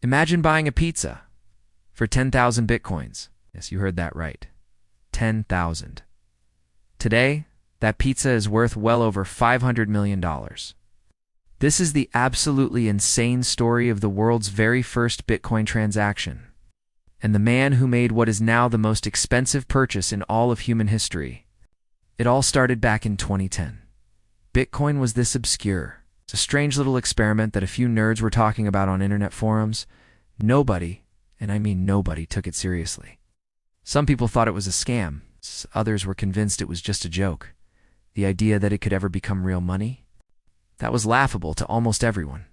Imagine buying a pizza for 10,000 bitcoins. Yes, you heard that right. 10,000. Today, that pizza is worth well over $500 million. This is the absolutely insane story of the world's very first Bitcoin transaction, and the man who made what is now the most expensive purchase in all of human history. It all started back in 2010. Bitcoin was this obscure. It's a strange little experiment that a few nerds were talking about on internet forums. Nobody, and I mean nobody, took it seriously. Some people thought it was a scam. Others were convinced it was just a joke. The idea that it could ever become real money? That was laughable to almost everyone.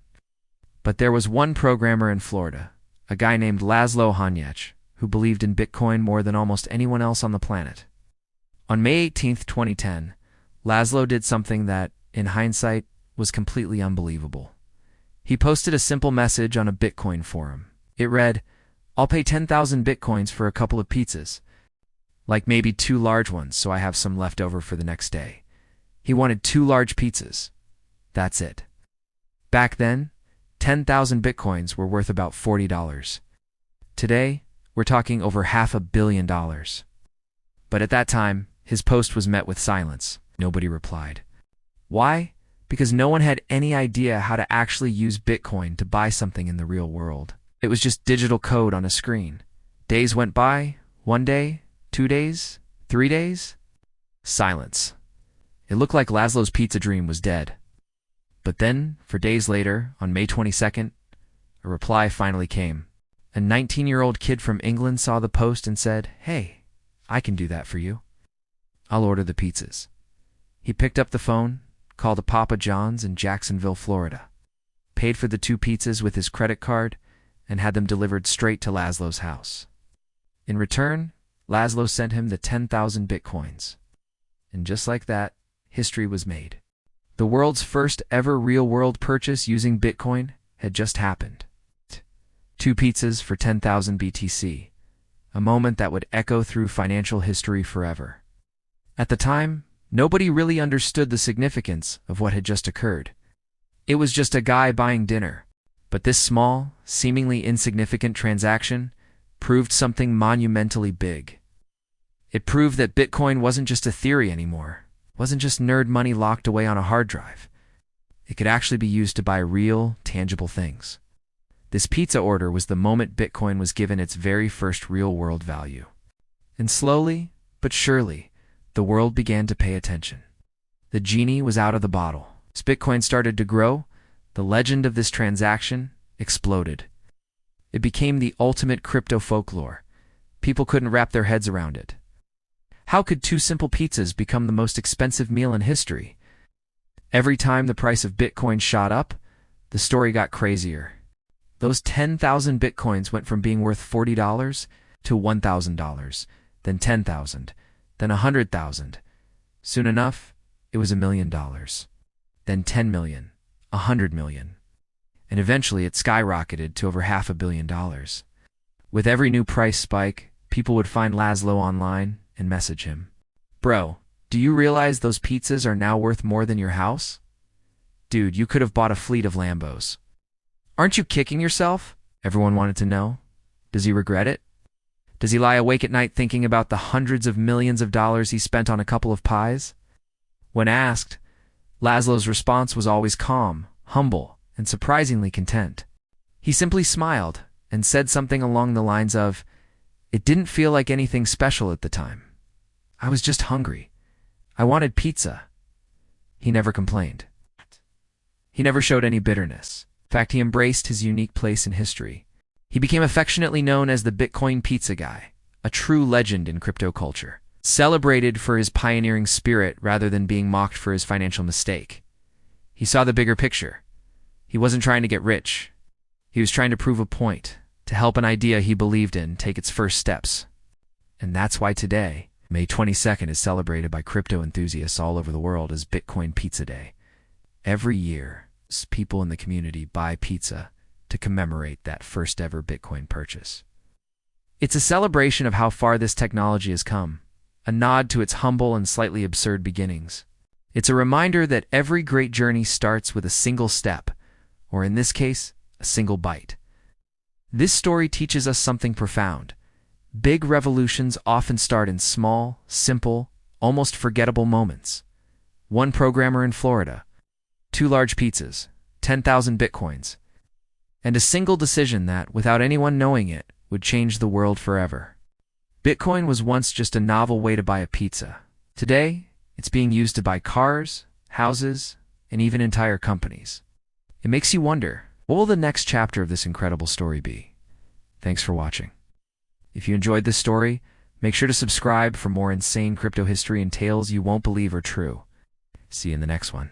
But there was one programmer in Florida, a guy named Laszlo Hanyecz, who believed in Bitcoin more than almost anyone else on the planet. On May 18, 2010, Laszlo did something that, in hindsight, was completely unbelievable. He posted a simple message on a Bitcoin forum. It read, "I'll pay 10,000 Bitcoins for a couple of pizzas. Like maybe 2 large ones so I have some left over for the next day." He wanted 2 large pizzas. That's it. Back then, 10,000 Bitcoins were worth about $40. Today, we're talking over $500 million. But at that time, his post was met with silence. Nobody replied. Why? Because no one had any idea how to actually use Bitcoin to buy something in the real world. It was just digital code on a screen. Days went by, 1 day, 2 days, 3 days. Silence. It looked like Laszlo's pizza dream was dead. But then, for days later, on May 22nd, a reply finally came. A 19-year-old kid from England saw the post and said, "Hey, I can do that for you. I'll order the pizzas." He picked up the phone, called a Papa John's in Jacksonville, Florida, paid for the 2 pizzas with his credit card, and had them delivered straight to Laszlo's house. In return, Laszlo sent him the 10,000 Bitcoins. And just like that, history was made. The world's first ever real-world purchase using Bitcoin had just happened. 2 pizzas for 10,000 BTC, a moment that would echo through financial history forever. At the time, nobody really understood the significance of what had just occurred. It was just a guy buying dinner. But this small, seemingly insignificant transaction proved something monumentally big. It proved that Bitcoin wasn't just a theory anymore. It wasn't just nerd money locked away on a hard drive. It could actually be used to buy real, tangible things. This pizza order was the moment Bitcoin was given its very first real-world value. And slowly, but surely, the world began to pay attention. The genie was out of the bottle. As Bitcoin started to grow, the legend of this transaction exploded. It became the ultimate crypto folklore. People couldn't wrap their heads around it. How could 2 simple pizzas become the most expensive meal in history? Every time the price of Bitcoin shot up, the story got crazier. Those 10,000 Bitcoins went from being worth $40 to $1,000, then $10,000, then $100,000. Soon enough, it was $1 million, then $10 million, $100 million, and eventually it skyrocketed to over $500 million. With every new price spike, people would find Laszlo online and message him. "Bro, do you realize those pizzas are now worth more than your house? Dude, you could have bought a fleet of Lambos. Aren't you kicking yourself?" Everyone wanted to know. Does he regret it? Does he lie awake at night thinking about the hundreds of millions of dollars he spent on a couple of pies? When asked, Laszlo's response was always calm, humble, and surprisingly content. He simply smiled and said something along the lines of, "It didn't feel like anything special at the time. I was just hungry. I wanted pizza." He never complained. He never showed any bitterness. In fact, he embraced his unique place in history. He became affectionately known as the Bitcoin Pizza Guy, a true legend in crypto culture, celebrated for his pioneering spirit rather than being mocked for his financial mistake. He saw the bigger picture. He wasn't trying to get rich. He was trying to prove a point, to help an idea he believed in take its first steps. And that's why today, May 22nd, is celebrated by crypto enthusiasts all over the world as Bitcoin Pizza Day. Every year, people in the community buy pizza to commemorate that first ever Bitcoin purchase. It's a celebration of how far this technology has come, a nod to its humble and slightly absurd beginnings. It's a reminder that every great journey starts with a single step, or in this case, a single bite. This story teaches us something profound. Big revolutions often start in small, simple, almost forgettable moments. One programmer in Florida, 2 large pizzas, 10,000 bitcoins, and a single decision that, without anyone knowing it, would change the world forever. Bitcoin was once just a novel way to buy a pizza. Today, it's being used to buy cars, houses, and even entire companies. It makes you wonder, what will the next chapter of this incredible story be? Thanks for watching. If you enjoyed this story, make sure to subscribe for more insane crypto history and tales you won't believe are true. See you in the next one.